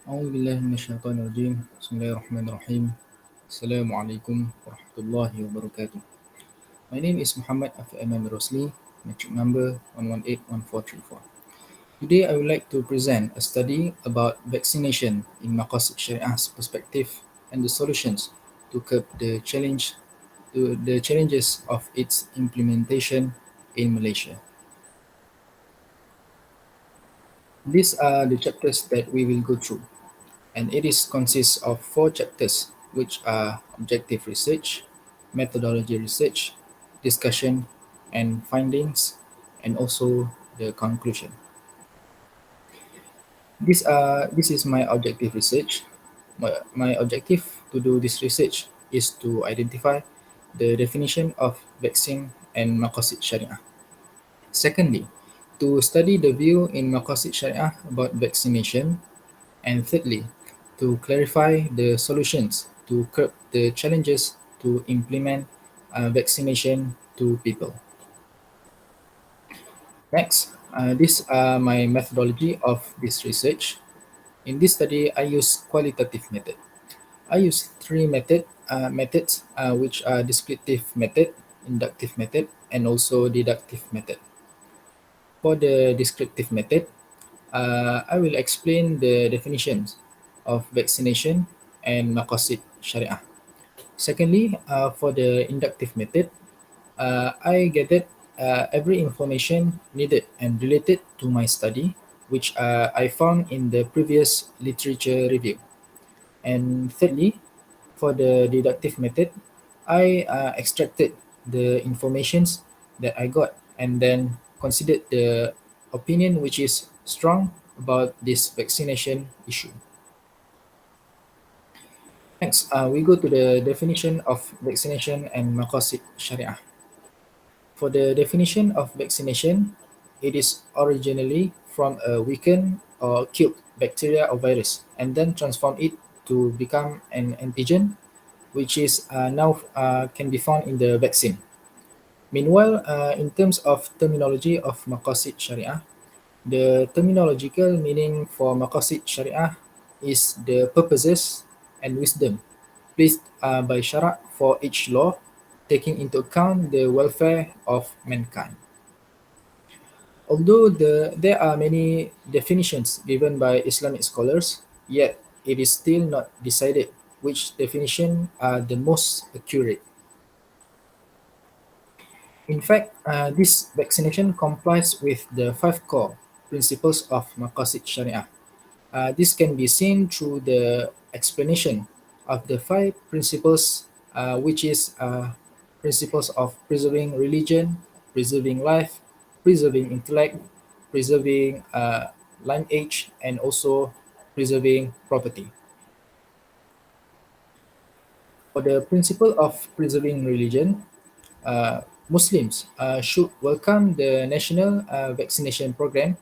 أعوذ بالله من الشيطان الرجيم بسم الله الرحمن الرحيم السلام عليكم ورحمة الله وبركاته. My name is Muhammad Afamam Rosli, metric number 1181434. Today I would like to present a study about vaccination in Maqasid Shariah's perspective and the solutions to curb the challenges of its implementation in Malaysia. These are the chapters that we will go through, and it is consists of four chapters, which are objective research, methodology research, discussion and findings, and also the conclusion. This is my objective research. My objective to do this research is to identify the definition of vaccine and maqasid sharia. Secondly, to study the view in maqasid sharia about vaccination. And thirdly, to clarify the solutions to curb the challenges to implement vaccination to people. Next, these are my methodology of this research. In this study, I use qualitative method. I use three methods, which are descriptive method, inductive method, and also deductive method. For the descriptive method, I will explain the definitions of vaccination and maqasid sharia. Secondly, for the inductive method, I gathered every information needed and related to my study, which I found in the previous literature review. And thirdly, for the deductive method, I extracted the informations that I got and then considered the opinion which is strong about this vaccination issue. Next, we go to the definition of vaccination and maqasid sharia. For the definition of vaccination, it is originally from a weakened or killed bacteria or virus and then transform it to become an antigen, which is now can be found in the vaccine. Meanwhile, in terms of terminology of maqasid sharia, the terminological meaning for maqasid sharia is the purposes and wisdom placed by Shara for each law, taking into account the welfare of mankind. Although there are many definitions given by Islamic scholars, yet it is still not decided which definition are the most accurate. In fact, this vaccination complies with the five core principles of Maqasid Sharia. This can be seen through the explanation of the five principles, which is principles of preserving religion, preserving life, preserving intellect, preserving lineage, and also preserving property. For the principle of preserving religion, Muslims should welcome the national vaccination program,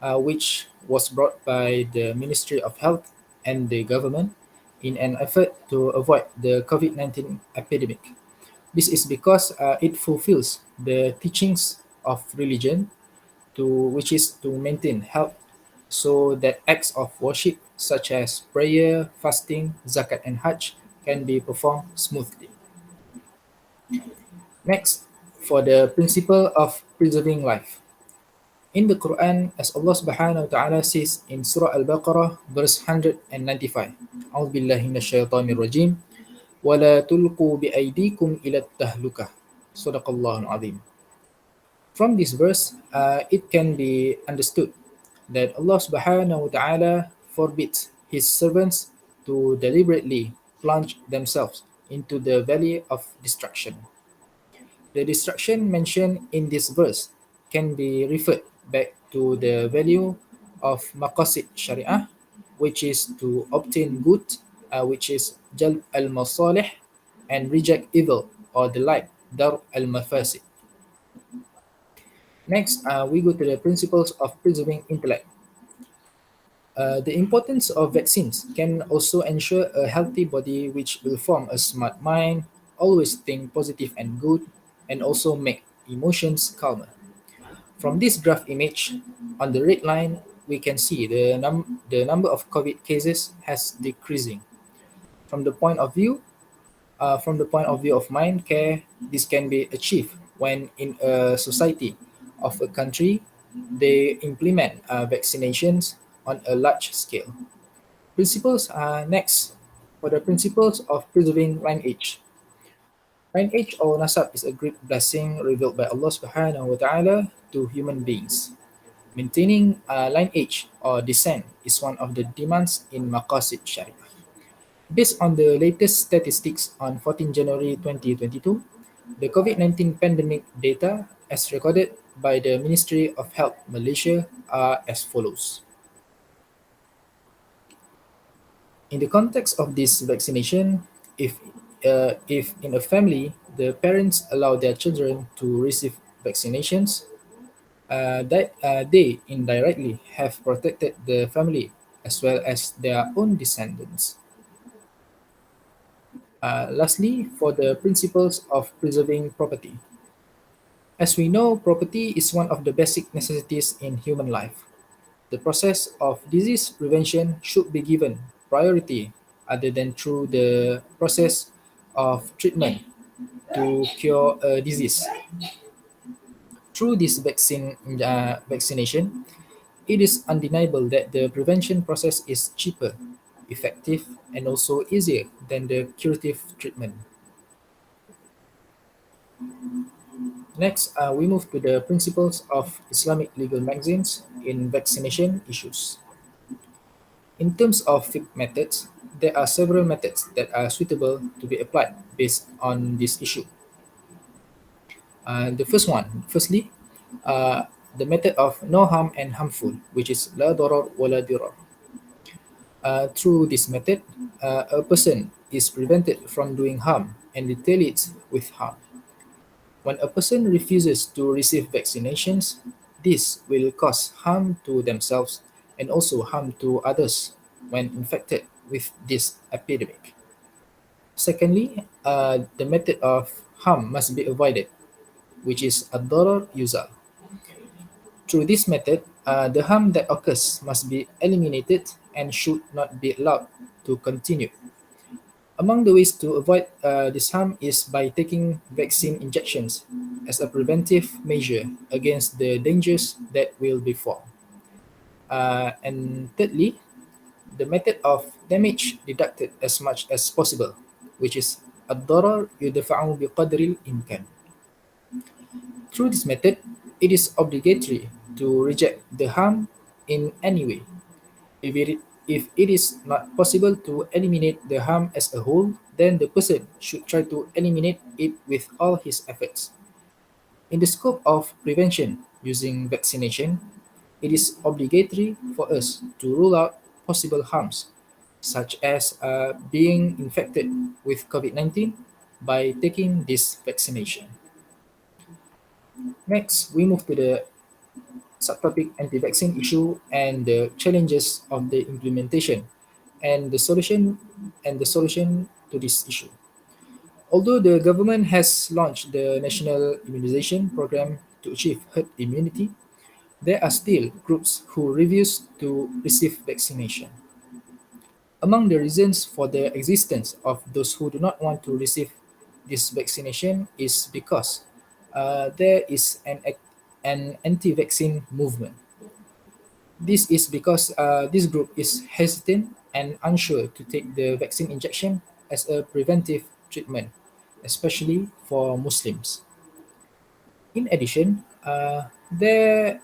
which was brought by the Ministry of Health and the government in an effort to avoid the COVID-19 epidemic. This is because it fulfills the teachings of religion, which is to maintain health, so that acts of worship such as prayer, fasting, zakat, and hajj can be performed smoothly. Next, for the principle of preserving life. In the Quran, as Allah Subhanahu wa Ta'ala says in Surah Al-Baqarah, verse 195, أعوذ بالله من الشيطان الرجيم ولا تلقوا بأيديكم إلى التهلكة صدق الله العظيم. From this verse, it can be understood that Allah Subhanahu wa Ta'ala forbids His servants to deliberately plunge themselves into the valley of destruction. The destruction mentioned in this verse can be referred back to the value of maqasid sharia, which is to obtain good, which is jalb al-masalih, and reject evil or the like, dar al-mafasid. Next, we go to the principles of preserving intellect. The importance of vaccines can also ensure a healthy body which will form a smart mind, always think positive and good, and also make emotions calmer. From this graph image, on the red line we can see the number of COVID cases has decreasing. From the point of view from the point of view of mind care, this can be achieved when in a society of a country they implement vaccinations on a large scale. Principles are next. For the principles of preserving lineage. Lineage or nasab is a great blessing revealed by Allah Subhanahu wa Taala to human beings. Maintaining lineage or descent is one of the demands in Maqasid Sharia. Based on the latest statistics on 14 January 2022, the COVID-19 pandemic data as recorded by the Ministry of Health Malaysia are as follows. In the context of this vaccination, if in a family the parents allow their children to receive vaccinations, that they indirectly have protected the family as well as their own descendants. Lastly, for the principles of preserving property. As we know, property is one of the basic necessities in human life. The process of disease prevention should be given priority other than through the process of treatment to cure a disease. Through this vaccination, it is undeniable that the prevention process is cheaper, effective, and also easier than the curative treatment. Next, we move to the principles of Islamic legal magazines in vaccination issues. In terms of fiqh methods, there are several methods that are suitable to be applied based on this issue. Firstly, the method of no harm and harmful, which is la darar wa la dirar. Through this method, a person is prevented from doing harm and retaliates with harm. When a person refuses to receive vaccinations, this will cause harm to themselves and also harm to others when infected with this epidemic. Secondly, the method of harm must be avoided, which is ad-darar yuzal. Through this method, the harm that occurs must be eliminated and should not be allowed to continue. Among the ways to avoid this harm is by taking vaccine injections as a preventive measure against the dangers that will befall. And thirdly, the method of damage deducted as much as possible, which is الضرر يدفع بقدر الإمكان. Through this method, it is obligatory to reject the harm in any way. If it is not possible to eliminate the harm as a whole, then the person should try to eliminate it with all his efforts. In the scope of prevention using vaccination, it is obligatory for us to rule out possible harms, such as being infected with COVID-19 by taking this vaccination. Next, we move to the subtopic anti-vaccine issue and the challenges of the implementation and the solution to this issue. Although the government has launched the national immunization program to achieve herd immunity, there are still groups who refuse to receive vaccination. Among the reasons for the existence of those who do not want to receive this vaccination is because there is an anti-vaccine movement. This is because this group is hesitant and unsure to take the vaccine injection as a preventive treatment, especially for Muslims. In addition, there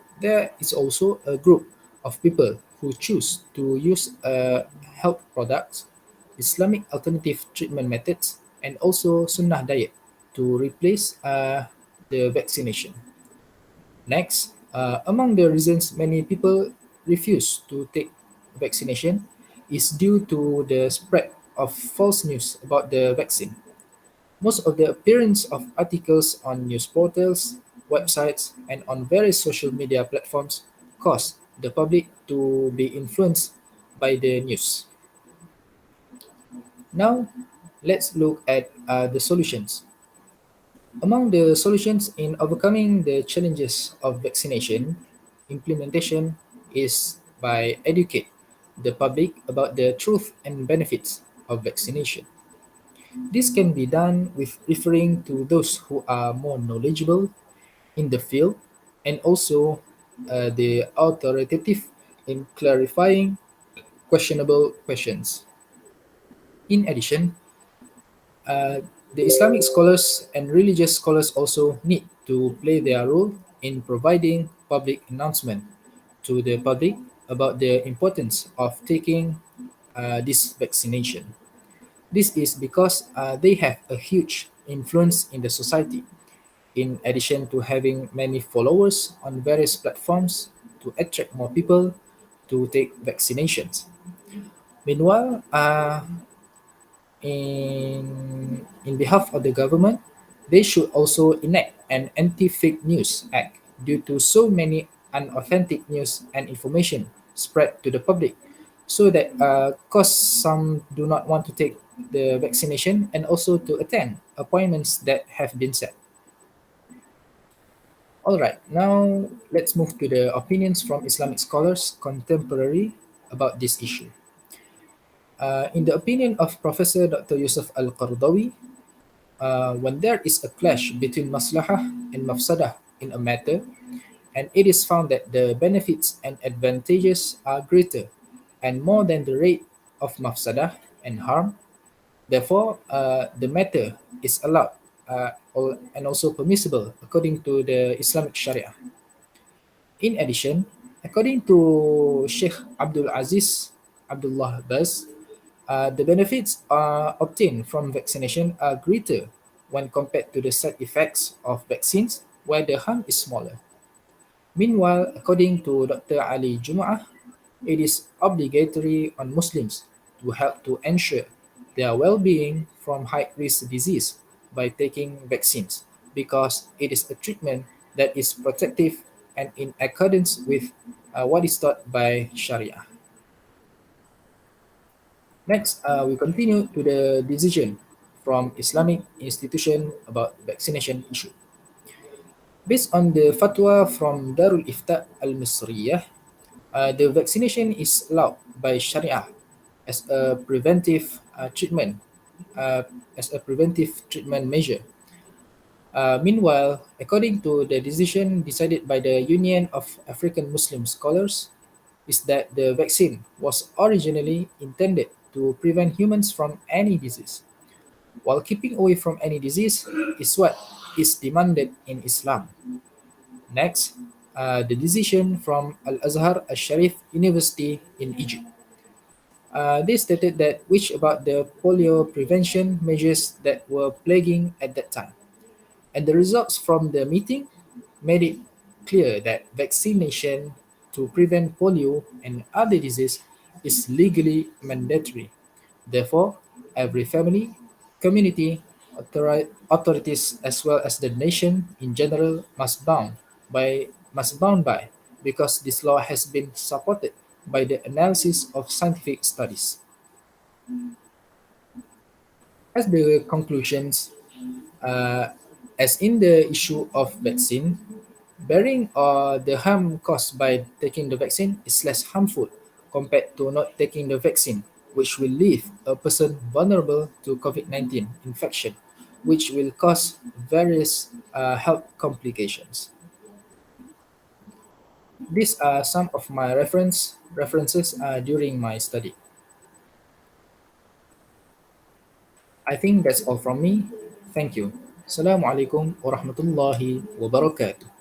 is also a group of people who choose to use health products, Islamic alternative treatment methods, and also Sunnah diet to replace the vaccination. Next, among the reasons many people refuse to take vaccination is due to the spread of false news about the vaccine. Most of the appearance of articles on news portals, websites, and on various social media platforms cause the public to be influenced by the news. Now, let's look at the solutions. Among the solutions in overcoming the challenges of vaccination implementation is by educate the public about the truth and benefits of vaccination. This can be done with referring to those who are more knowledgeable in the field and also the authoritative in clarifying questionable questions. In addition, uh, the Islamic scholars and religious scholars also need to play their role in providing public announcement to the public about the importance of taking this vaccination. This is because they have a huge influence in the society, in addition to having many followers on various platforms to attract more people to take vaccinations. Meanwhile, in behalf of the government, they should also enact an anti-fake news act due to so many unauthentic news and information spread to the public, so that cause some do not want to take the vaccination and also to attend appointments that have been set. All right, now let's move to the opinions from Islamic scholars contemporary about this issue. In the opinion of Professor Dr. Yusuf Al-Qardawi, when there is a clash between maslahah and mafsadah in a matter, and it is found that the benefits and advantages are greater and more than the rate of mafsadah and harm, therefore, the matter is allowed and also permissible according to the Islamic Sharia. In addition, according to Sheikh Abdul Aziz Abdullah Baz, the benefits obtained from vaccination are greater when compared to the side effects of vaccines, where the harm is smaller. Meanwhile, according to Dr. Ali Jum'ah, it is obligatory on Muslims to help to ensure their well-being from high-risk disease by taking vaccines, because it is a treatment that is protective and in accordance with what is taught by Sharia. Next, we continue to the decision from Islamic institution about vaccination issue. Based on the fatwa from Darul Ifta Al-Misriyah, the vaccination is allowed by Sharia as a preventive treatment, uh, measure. Meanwhile, according to the decision decided by the Union of African Muslim Scholars, is that the vaccine was originally intended to prevent humans from any disease, while keeping away from any disease is what is demanded in Islam. Next, the decision from Al Azhar Al Sharif University in Egypt. They stated that which about the polio prevention measures that were plaguing at that time. And the results from the meeting made it clear that vaccination to prevent polio and other diseases is legally mandatory. Therefore, every family, community, authorities, as well as the nation in general must bound by, because this law has been supported by the analysis of scientific studies. As the conclusions, uh, as in the issue of vaccine, bearing the harm caused by taking the vaccine is less harmful compared to not taking the vaccine, which will leave a person vulnerable to COVID-19 infection, which will cause various health complications. These are some of my references during my study. I think that's all from me. Thank you. Assalamualaikum warahmatullahi wabarakatuh.